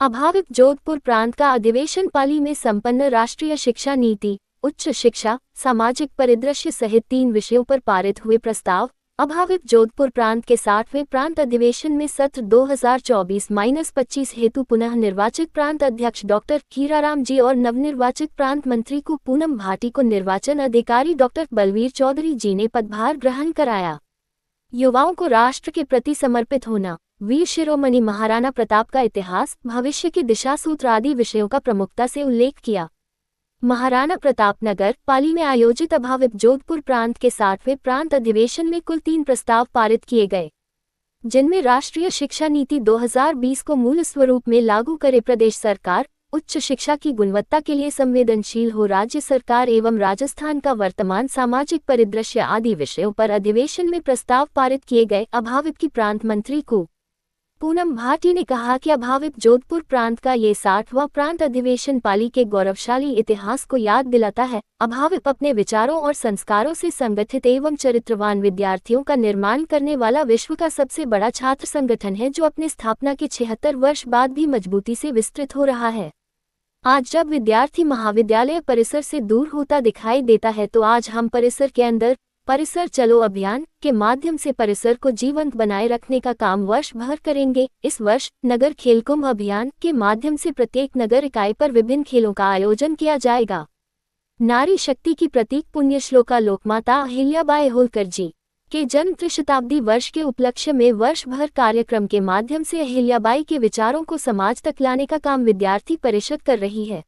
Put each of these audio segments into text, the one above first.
अभाविप जोधपुर प्रांत का अधिवेशन पाली में संपन्न राष्ट्रीय शिक्षा नीति, उच्च शिक्षा, सामाजिक परिदृश्य सहित 3 विषयों पर पारित हुए प्रस्ताव। अभाविप जोधपुर प्रांत के 60वें प्रांत अधिवेशन में सत्र 2024-25 हेतु पुनः निर्वाचित प्रांत अध्यक्ष डॉक्टर हीराराम जी और नवनिर्वाचित प्रांत मंत्री को पूनम भाटी को निर्वाचन अधिकारी डॉक्टर बलवीर चौधरी जी ने पदभार ग्रहण कराया। युवाओं को राष्ट्र के प्रति समर्पित होना, वीर शिरोमणि महाराणा प्रताप का इतिहास, भविष्य की दिशा सूत्र आदि विषयों का प्रमुखता से उल्लेख किया। महाराणा प्रताप नगर पाली में आयोजित अभाविप जोधपुर प्रांत के 60वें प्रांत अधिवेशन में कुल 3 प्रस्ताव पारित किए गए, जिनमें राष्ट्रीय शिक्षा नीति 2020 को मूल स्वरूप में लागू करे प्रदेश सरकार, उच्च शिक्षा की गुणवत्ता के लिए संवेदनशील हो राज्य सरकार एवं राजस्थान का वर्तमान सामाजिक परिदृश्य आदि विषयों पर अधिवेशन में प्रस्ताव पारित किए गए। अभाविप की प्रांत मंत्री को पूनम भाटी ने कहा कि अभाविप जोधपुर प्रांत का ये 60वां प्रांत अधिवेशन पाली के गौरवशाली इतिहास को याद दिलाता है। अभाविप अपने विचारों और संस्कारों से संगठित एवं चरित्रवान विद्यार्थियों का निर्माण करने वाला विश्व का सबसे बड़ा छात्र संगठन है, जो अपने स्थापना के 76 वर्ष बाद भी मजबूती से विस्तृत हो रहा है। आज जब विद्यार्थी महाविद्यालय परिसर से दूर होता दिखाई देता है, तो आज हम परिसर के अंदर परिसर चलो अभियान के माध्यम से परिसर को जीवंत बनाए रखने का काम वर्ष भर करेंगे। इस वर्ष नगर खेल कुंभ अभियान के माध्यम से प्रत्येक नगर इकाई पर विभिन्न खेलों का आयोजन किया जाएगा। नारी शक्ति की प्रतीक पुण्यश्लोका लोकमाता अहिल्याबाई होलकर जी के जन्म त्रिशताब्दी वर्ष के उपलक्ष्य में वर्ष भर कार्यक्रम के माध्यम से अहिल्याबाई के विचारों को समाज तक लाने का काम विद्यार्थी परिषद कर रही है।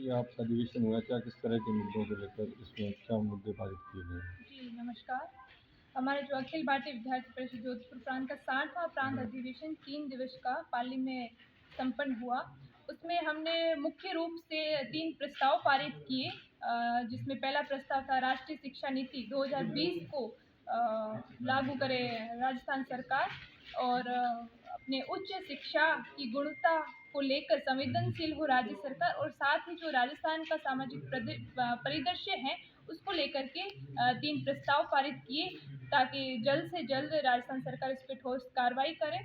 आपका अधिवेशन हुआ, क्या किस तरह के मुद्दों को लेकर इसमें क्या मुद्दे पारित किए गए? जी नमस्कार। हमारे जो अखिल भारतीय विद्यार्थी परिषद जोधपुर प्रांत का 60वां प्रांत अधिवेशन 3 दिवस का पाली में संपन्न हुआ। उसमें हमने मुख्य रूप से 3 प्रस्ताव पारित किए, जिसमें पहला प्रस्ताव था राष्ट्रीय शिक्षा नीति 2020 को लागू करे राजस्थान सरकार और अपने उच्च शिक्षा की गुणवत्ता को लेकर संवेदनशील हो राज्य सरकार, और साथ ही जो राजस्थान का सामाजिक परिदृश्य है उसको लेकर के 3 प्रस्ताव पारित किए, ताकि जल्द से जल्द राजस्थान सरकार इस पर ठोस कार्रवाई करे।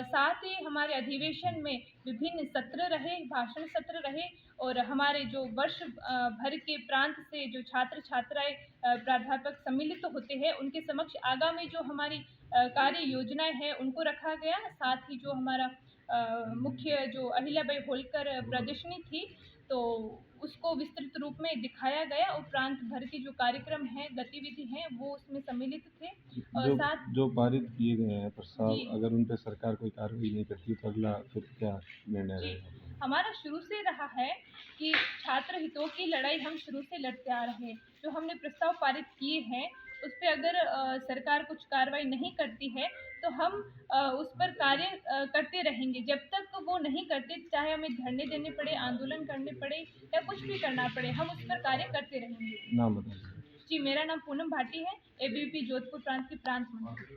साथ ही हमारे अधिवेशन में विभिन्न सत्र रहे, भाषण सत्र रहे, और हमारे जो वर्ष भर के प्रांत से जो छात्र छात्राएं प्राध्यापक सम्मिलित होते हैं, उनके समक्ष आगामी जो हमारी कार्य योजनाएं हैं उनको रखा गया। साथ ही जो हमारा मुख्य जो अहिल्याबाई होलकर प्रदर्शनी थी, तो उसको विस्तृत रूप में दिखाया गया, और प्रांत भर के जो कार्यक्रम हैं, गतिविधि हैं, वो उसमें सम्मिलित थे। और साथ जो पारित किए गए हैं प्रस्ताव, अगर उन पर सरकार कोई कार्रवाई नहीं करती तो अगला फिर क्या निर्णय रहेगा? हमारा शुरू से रहा है कि छात्र हितों की लड़ाई हम शुरू से लड़ते आ रहे हैं। जो हमने प्रस्ताव पारित किए हैं उस पर अगर सरकार कुछ कार्रवाई नहीं करती है तो हम उस पर कार्य करते रहेंगे जब तक वो नहीं करते, चाहे हमें धरने देने पड़े, आंदोलन करने पड़े या कुछ भी करना पड़े, हम उस पर कार्य करते रहेंगे। नाम बताइए। जी, मेरा नाम पूनम भाटी है, एबीवीपी जोधपुर प्रांत की प्रांत मंत्री।